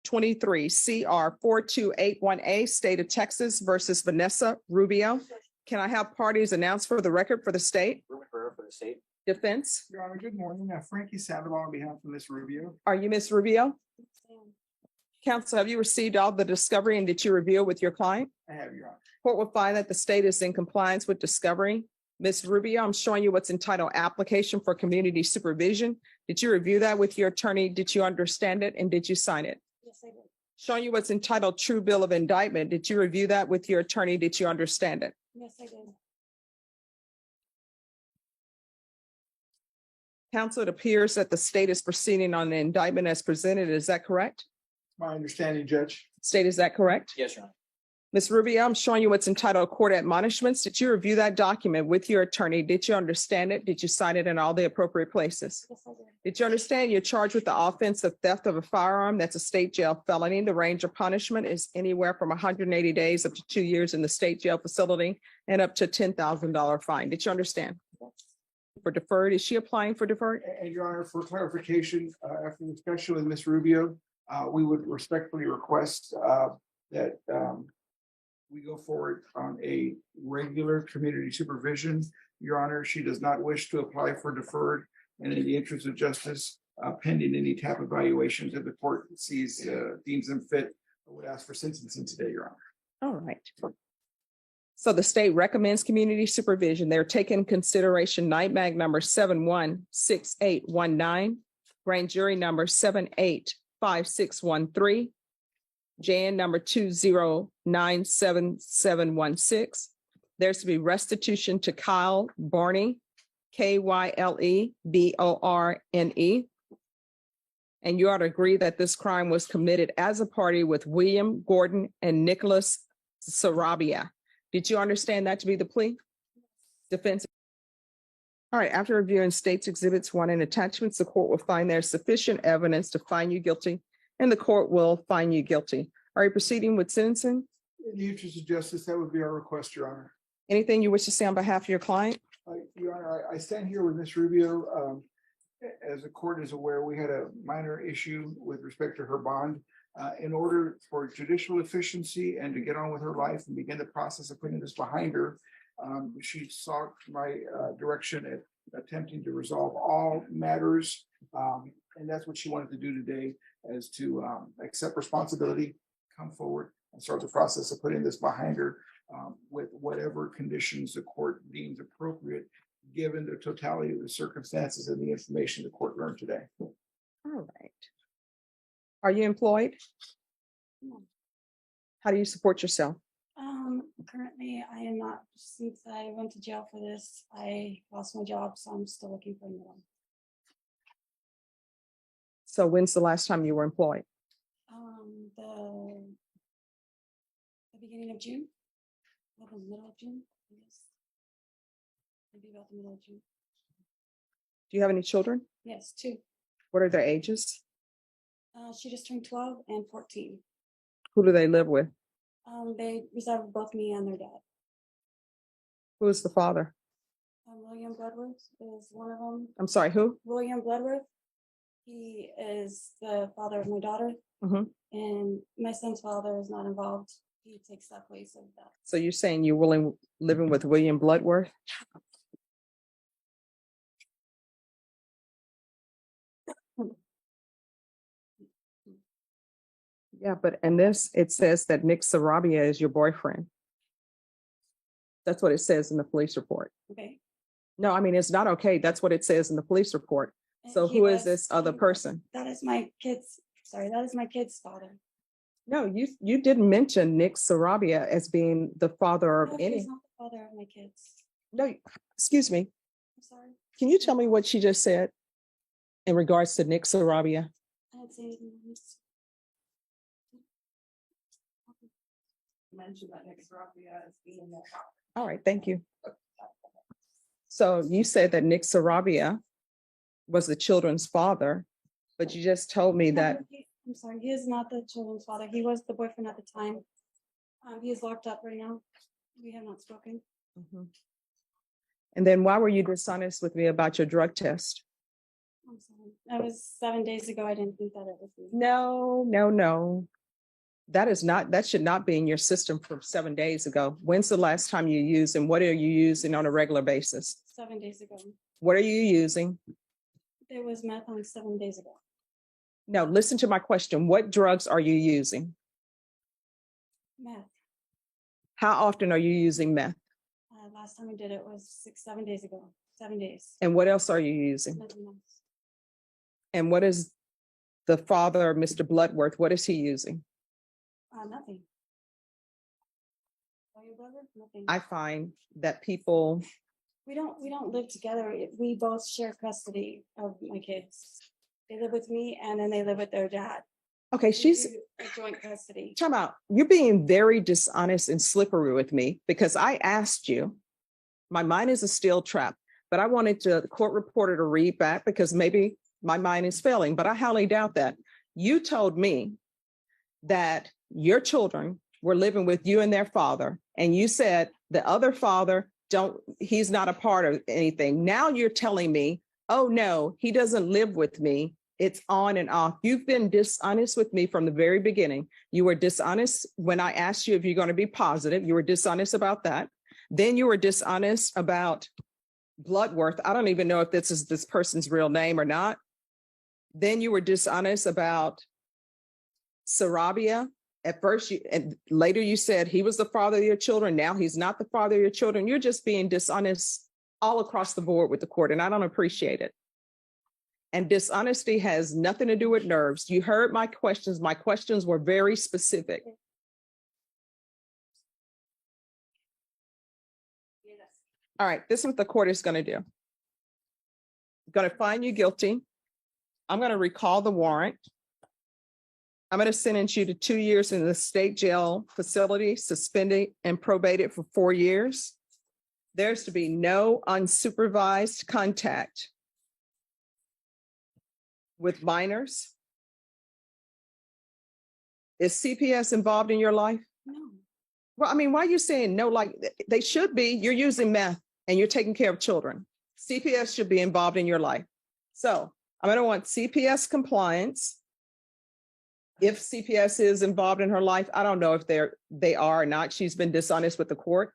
23 CR 4281A, State of Texas versus Vanessa Rubio. Can I have parties announced for the record for the state? For the state. Defense. Your Honor, good morning. Frankie Sandoval on behalf of Ms. Rubio. Are you Ms. Rubio? Counsel, have you received all the discovery and did you review it with your client? I have, Your Honor. Court will find that the state is in compliance with discovery. Ms. Rubio, I'm showing you what's entitled application for community supervision. Did you review that with your attorney? Did you understand it and did you sign it? Yes, I did. Showing you what's entitled true bill of indictment. Did you review that with your attorney? Did you understand it? Yes, I did. Counsel, it appears that the state is proceeding on the indictment as presented. Is that correct? My understanding, Judge. State, is that correct? Yes, Your Honor. Ms. Rubio, I'm showing you what's entitled court admonishments. Did you review that document with your attorney? Did you understand it? Did you sign it in all the appropriate places? Yes, I did. Did you understand you're charged with the offense of theft of a firearm? That's a state jail felony. The range of punishment is anywhere from 180 days up to 2 years in the state jail facility and up to $10,000 fine. Did you understand? Yes. For deferred, is she applying for deferred? And Your Honor, for clarification, after the discussion with Ms. Rubio, we would respectfully request that we go forward on a regular community supervision. Your Honor, she does not wish to apply for deferred, and in the interest of justice, pending any type of evaluations that the court sees deems them fit, I would ask for sentencing today, Your Honor. All right. So the state recommends community supervision. They're taking consideration NIMAG number 716819, grand jury number 785613, JN number 2097716. There's to be restitution to Kyle Barney, KYLEBORNE. And you ought to agree that this crime was committed as a party with William Gordon and Nicholas Sarabia. Did you understand that to be the plea? Defense. All right, after reviewing states exhibits 1 and attachments, the court will find there's sufficient evidence to find you guilty, and the court will find you guilty. Are you proceeding with sentencing? In the interest of justice, that would be our request, Your Honor. Anything you wish to say on behalf of your client? Your Honor, I stand here with Ms. Rubio. As the court is aware, we had a minor issue with respect to her bond. In order for judicial efficiency and to get on with her life and begin the process of putting this behind her, she sought my direction at attempting to resolve all matters. And that's what she wanted to do today, is to accept responsibility, come forward and start the process of putting this behind her with whatever conditions the court deems appropriate, given the totality of the circumstances and the information the court learned today. All right. Are you employed? No. How do you support yourself? Currently I am not, since I went to jail for this. I lost my job, so I'm still looking for a new one. So when's the last time you were employed? The beginning of June, or the middle of June, I guess. Maybe about the middle of June. Do you have any children? Yes, 2. What are their ages? She just turned 12 and 14. Who do they live with? They reside with both me and their dad. Who is the father? William Bloodworth is one of them. I'm sorry, who? William Bloodworth. He is the father of my daughter. Mhm. And my son's father is not involved. He takes that place of that. So you're saying you're living with William Bloodworth? Yeah, but in this, it says that Nick Sarabia is your boyfriend. That's what it says in the police report. Okay. No, I mean, it's not okay. That's what it says in the police report. So He who is was- this other person? That is my kid's, sorry, that is my kid's father. No, you didn't mention Nick Sarabia as being the father of No, any. he's not the father of my kids. No, excuse me. I'm sorry. Can you tell me what she just said in regards to Nick Sarabia? I didn't say anything. Mentioned that Nick Sarabia is being there. All right, thank you. So you said that Nick Sarabia was the children's father, but you just told me that. I'm sorry, he is not the children's father. He was the boyfriend at the time. He is locked up right now. We have not spoken. Mhm. And then why were you dishonest with me about your drug test? I'm sorry. That was 7 days ago. I didn't think that it was. No. That should not be in your system from 7 days ago. When's the last time you used and what are you using on a regular basis? 7 days ago. What are you using? There was meth on 7 days ago. No, listen to my question. What drugs are you using? Meth. How often are you using meth? Last time I did it was 7 days ago. 7 days. And what else are you using? Nothing else. And what is the father, Mr. Bloodworth, what is he using? Nothing. Oh, your brother? Nothing. I find that people, We don't live together. We both share custody of my kids. They live with me and then they live with their dad. okay, We she's, do a joint custody. time out. You're being very dishonest and slippery with me because I asked you, my mind is a steel trap, but I wanted the court reporter to read back because maybe my mind is failing, but I highly doubt that. You told me that your children were living with you and their father, and you said the other father he's not a part of anything. Now you're telling me, oh no, he doesn't live with me. It's on and off. You've been dishonest with me from the very beginning. You were dishonest when I asked you if you're going to be positive. You were dishonest about that. Then you were dishonest about Bloodworth. I don't even know if this is this person's real name or not. Then you were dishonest about Sarabia. At first, and later you said he was the father of your children. Now he's not the father of your children. You're just being dishonest all across the board with the court, and I don't appreciate it. And dishonesty has nothing to do with nerves. You heard my questions. My questions were very specific. All right, this is what the court is going to do. Going to find you guilty. I'm going to recall the warrant. I'm going to sentence you to 2 years in the state jail facility, suspended and probated for 4 years. There's to be no unsupervised contact with minors. Is CPS involved in your life? No. Well, I mean, why are you saying no? Like they should be. You're using meth and you're taking care of children. CPS should be involved in your life. So I'm going to want CPS compliance. If CPS is involved in her life, I don't know if they are or not. She's been dishonest with the court.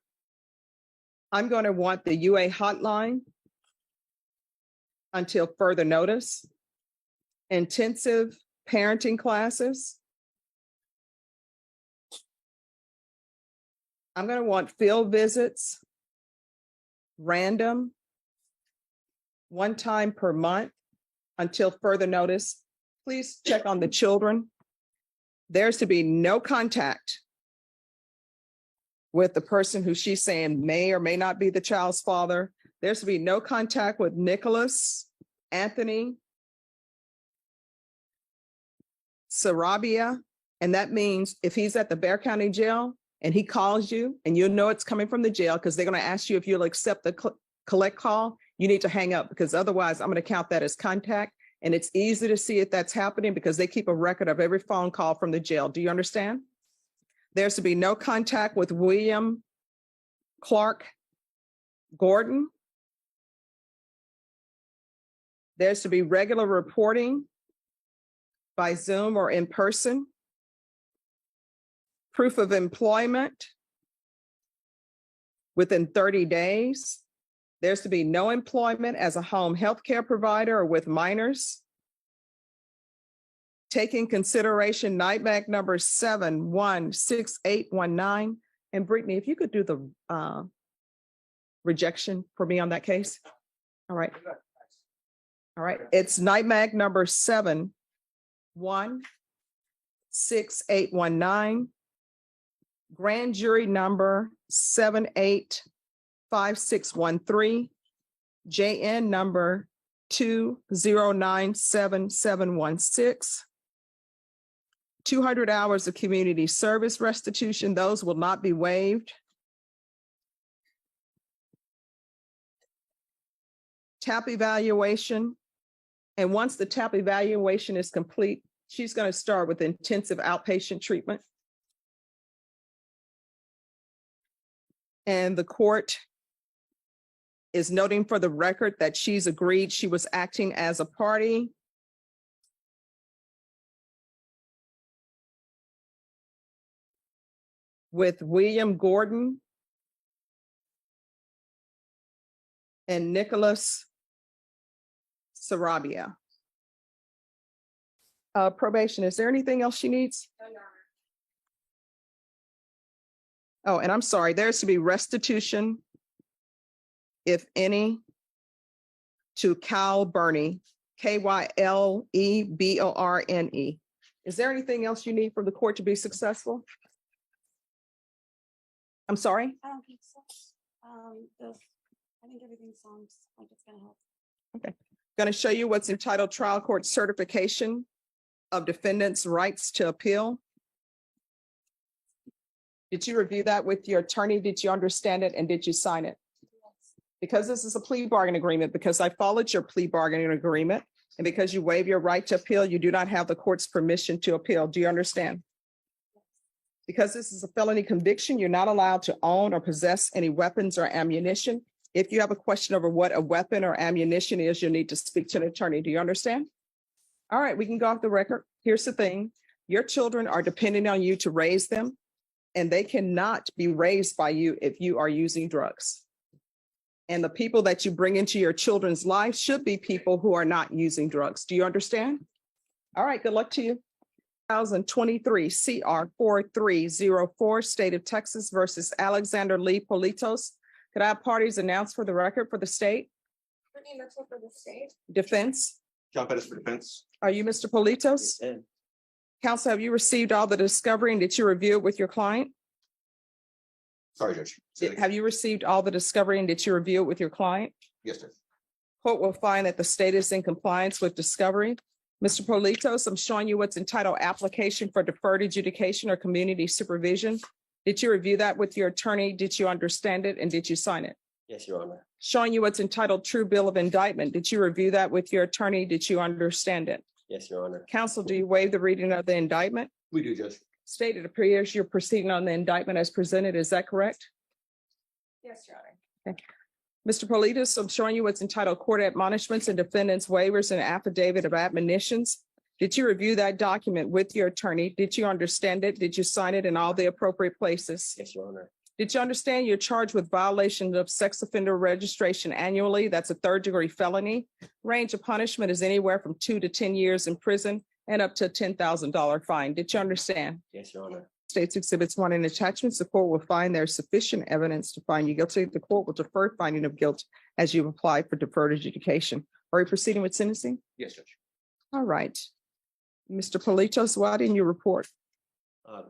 I'm going to want the UA hotline until further notice. Intensive parenting classes. I'm going to want field visits, random, 1 time per month until further notice. Please check on the children. There's to be no contact with the person who she's saying may or may not be the child's father. There's to be no contact with Nicholas, Anthony, Sarabia. And that means if he's at the Bexar County Jail and he calls you and you'll know it's coming from the jail because they're going to ask you if you'll accept the collect call, you need to hang up because otherwise I'm going to count that as contact. And it's easy to see if that's happening because they keep a record of every phone call from the jail. Do you understand? There's to be no contact with William Clark Gordon. There's to be regular reporting by Zoom or in person. Proof of employment within 30 days. There's to be no employment as a home health care provider or with minors. Taking consideration NIMAC number 716819. And Brittany, if you could do the rejection for me on that case. All right. All right. It's NIMAC number 716819. Grand jury number 785613, JN number 2097716. 200 hours of community service restitution, those will not be waived. TAP evaluation, and once the TAP evaluation is complete, she's going to start with intensive outpatient treatment. And the court is noting for the record that she's agreed she was acting as a party. With William Gordon and Nicholas Sarabia. Probation, is there anything else she needs? Oh, and I'm sorry, there's to be restitution, if any, to Kyle Burney, Kylleborne. Is there anything else you need from the court to be successful? I'm sorry? I don't think so. I think everything sounds like it's gonna help. Going to show you what's entitled Trial Court Certification of Defendants' Rights to Appeal. Did you review that with your attorney? Did you understand it and did you sign it? Because this is a plea bargain agreement, because I followed your plea bargaining agreement, and because you waive your right to appeal, you do not have the court's permission to appeal. Do you understand? Because this is a felony conviction, you're not allowed to own or possess any weapons or ammunition. If you have a question over what a weapon or ammunition is, you'll need to speak to an attorney. Do you understand? All right, we can go off the record. Here's the thing. Your children are depending on you to raise them, and they cannot be raised by you if you are using drugs. And the people that you bring into your children's life should be people who are not using drugs. Do you understand? All right, good luck to you. 2023 CR 4304, State of Texas versus Alexander Lee Politos. Could I have parties announced for the record for the state? Brittany Mitchell for the state. Defense? John Pettis for defense. Are you Mr. Politos? Counsel, have you received all the discovery and did you review it with your client? Sorry, Judge. Say that again. Have you received all the discovery and did you review it with your client? Yes, Judge. Court will find that the state is in compliance with discovery. Mr. Politos, I'm showing you what's entitled Application for Deferred Adjudication or Community Supervision. Did you review that with your attorney? Did you understand it and did you sign it? Yes, Your Honor. Showing you what's entitled True Bill of Indictment. Did you review that with your attorney? Did you understand it? Yes, Your Honor. Counsel, do you waive the reading of the indictment? We do, Judge. State, it appears you're proceeding on the indictment as presented. Is that correct? Yes, Your Honor. Mr. Politos, I'm showing you what's entitled Court Admonishments and Defendants Waivers and Affidavit of Admonitions. Did you review that document with your attorney? Did you understand it? Did you sign it in all the appropriate places? Yes, Your Honor. Did you understand you're charged with violation of sex offender registration annually? That's a third-degree felony. Range of punishment is anywhere from 2 to 10 years in prison and up to a $10,000 fine. Did you understand? Yes, Your Honor. States Exhibits 1 and attachments, the court will find there's sufficient evidence to find you guilty. The court will defer finding of guilt as you apply for deferred adjudication. Are you proceeding with sentencing? Yes, Judge. All right. Mr. Politos, why didn't you report?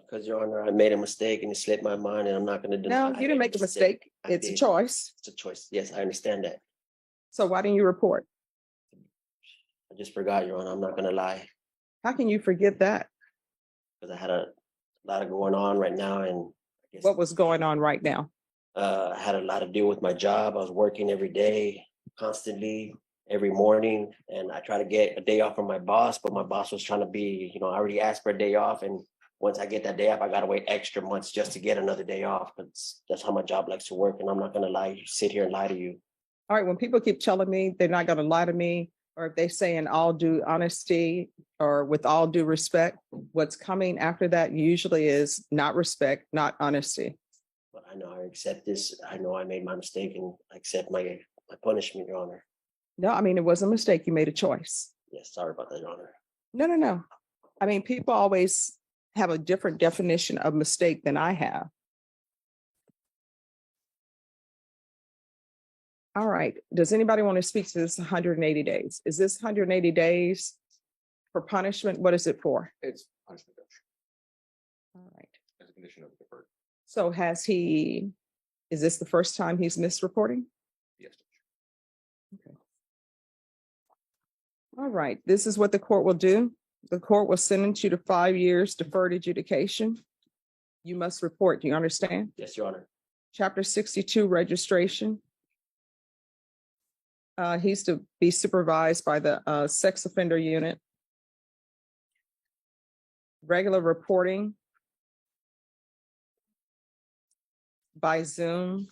Because, Your Honor, I made a mistake and it slipped my mind and I'm not going to deny. No, I you made didn't make a mistake. I It's a did. choice. It's a choice. Yes, I understand that. So why didn't you report? I just forgot, Your Honor. I'm not going to lie How can you forget that? because I had a lot of going on right now and I guess, What was going on right now? I had a lot to do with my job. I was working every day, constantly, every morning, and I tried to get a day off from my boss, but my boss was trying to be, I already asked for a day off, and once I get that day off, I gotta wait extra months just to get another day off. That's how my job likes to work, and I'm not gonna lie, sit here and lie to you. All right, when people keep telling me they're not going to lie to me, or if they say in all due honesty or with all due respect, what's coming after that usually is not respect, not honesty. But I know I accept this. I know I made my mistake, and I accept my punishment, Your Honor. No, I mean, it was a mistake. You made a choice. Yes, sorry about that, Your Honor. No. I mean, people always have a different definition of mistake than I have. All right. Does anybody want to speak to this 180 days? Is this 180 days for punishment? What is it for? It's punishment, Judge, All right. as a condition of deferred. So is this the first time he's missed reporting? Yes, Judge. Okay. All right. This is what the court will do. The court will sentence you to 5 years deferred adjudication. You must report. Do you understand? Yes, Your Honor. Chapter 62 registration. He's to be supervised by the sex offender unit. Regular reporting by Zoom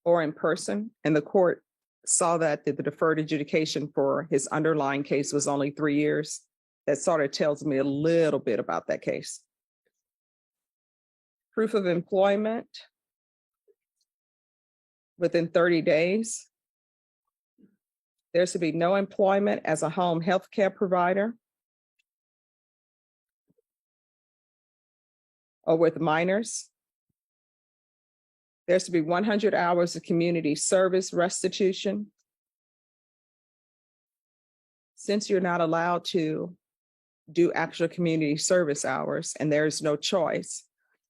or in person, and the court saw that the deferred adjudication for his underlying case was only 3 years. That sort of tells me a little bit about that case. Proof of employment within 30 days. There's to be no employment as a home health care provider or with minors. There's to be 100 hours of community service restitution. Since you're not allowed to do actual community service hours and there's no choice,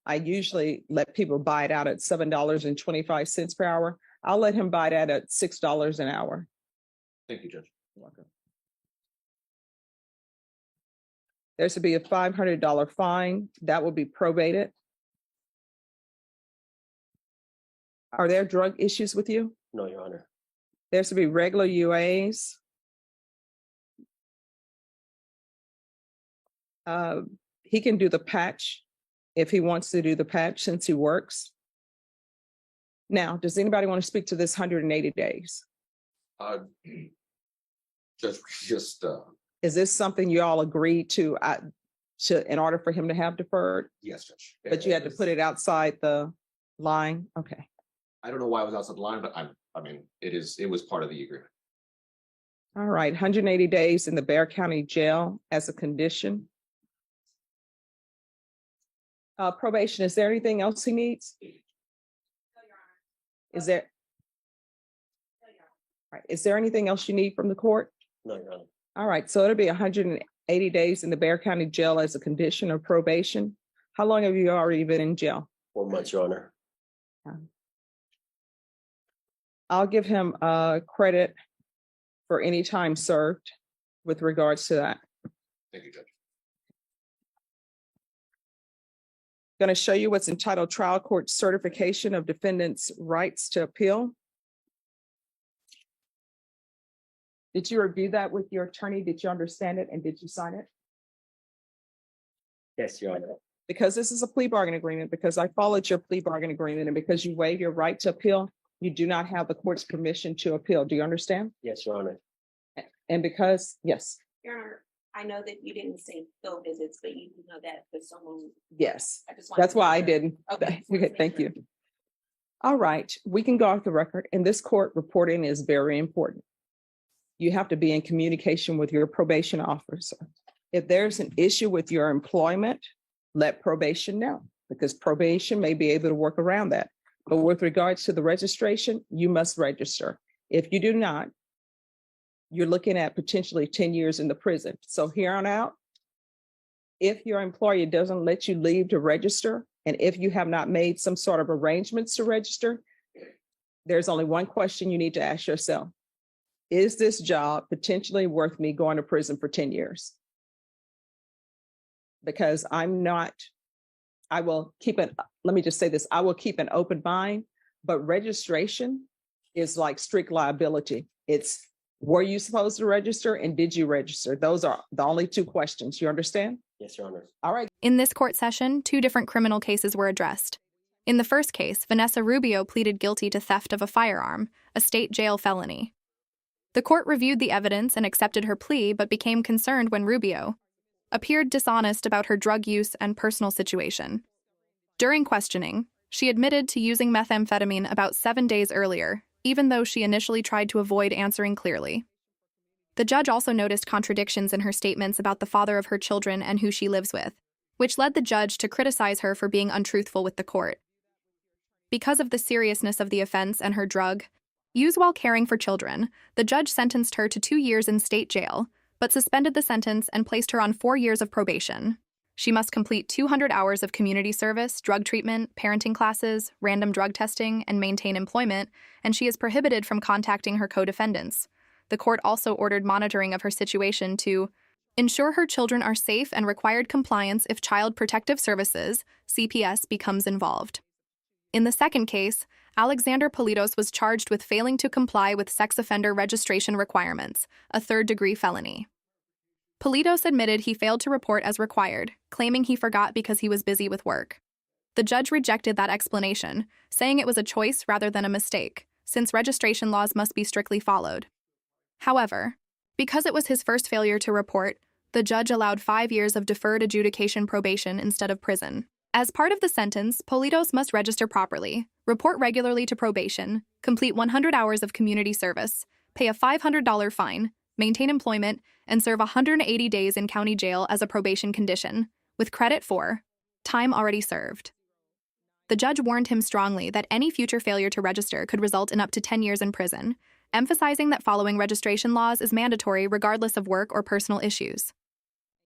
I usually let people buy it out at $7.25 per hour. I'll let him buy that at $6 an hour. Thank you, Judge. There's to be a $500 fine that will be probated. Are there drug issues with you? No, Your Honor. There's to be regular UAs. He can do the patch if he wants to do the patch since he works. Now, does anybody want to speak to this 180 days? Judge, just, Is this something you all agreed to in order for him to have deferred? yes, Judge. But you had to put it outside the line? Okay. I don't know why it was outside the line, but I mean, it was part of the agreement. All right, 180 days in the Bexar County Jail as a condition. Probation, is there anything else he needs? Is there? All right, is there anything else you need from the court? No, Your Honor. All right, so it'll be 180 days in the Bexar County Jail as a condition of probation. How long have you already been in jail? 4 months, Your Honor. I'll give him credit for any time served with regards to that. Thank you, Judge. Going to show you what's entitled Trial Court Certification of Defendant's Rights to Appeal. Did you review that with your attorney? Did you understand it and did you sign it? Yes, Your Honor. Because this is a plea bargain agreement, because I followed your plea bargain agreement, and because you waive your right to appeal, you do not have the court's permission to appeal. Do you understand? Yes, Your Honor. And because, yes, Your Honor, I know that you didn't say field visits, but you do know that for someone. yes, I just wanted that's to why I make sure. didn't. Okay. Okay, thank you. All right, we can go off the record, and this court reporting is very important. You have to be in communication with your probation officer. If there's an issue with your employment, let probation know, because probation may be able to work around that. But with regards to the registration, you must register. If you do not, you're looking at potentially 10 years in the prison. So here on out, if your employer doesn't let you leave to register, and if you have not made some sort of arrangements to register, there's only one question you need to ask yourself. Is this job potentially worth me going to prison for 10 years? Because I will keep it, let me just say this, I will keep an open mind, but registration is like strict liability. It's, were you supposed to register and did you register? Those are the only two questions. You understand? Yes, Your Honor. All right. In this court session, 2 different criminal cases were addressed. In the first case, Vanessa Rubio pleaded guilty to theft of a firearm, a state jail felony. The court reviewed the evidence and accepted her plea, but became concerned when Rubio appeared dishonest about her drug use and personal situation. During questioning, she admitted to using methamphetamine about 7 days earlier, even though she initially tried to avoid answering clearly. The judge also noticed contradictions in her statements about the father of her children and who she lives with, which led the judge to criticize her for being untruthful with the court. Because of the seriousness of the offense and her drug use while caring for children, the judge sentenced her to 2 years in state jail, but suspended the sentence and placed her on 4 years of probation. She must complete 200 hours of community service, drug treatment, parenting classes, random drug testing, and maintain employment, and she is prohibited from contacting her co-defendants. The court also ordered monitoring of her situation to ensure her children are safe and required compliance if Child Protective Services, CPS, becomes involved. In the second case, Alexander Politos was charged with failing to comply with sex offender registration requirements, a third-degree felony. Politos admitted he failed to report as required, claiming he forgot because he was busy with work. The judge rejected that explanation, saying it was a choice rather than a mistake, since registration laws must be strictly followed. However, because it was his first failure to report, the judge allowed 5 years of deferred adjudication probation instead of prison. As part of the sentence, Politos must register properly, report regularly to probation, complete 100 hours of community service, pay a $500 fine, maintain employment, and serve 180 days in county jail as a probation condition, with credit for time already served. The judge warned him strongly that any future failure to register could result in up to 10 years in prison, emphasizing that following registration laws is mandatory regardless of work or personal issues.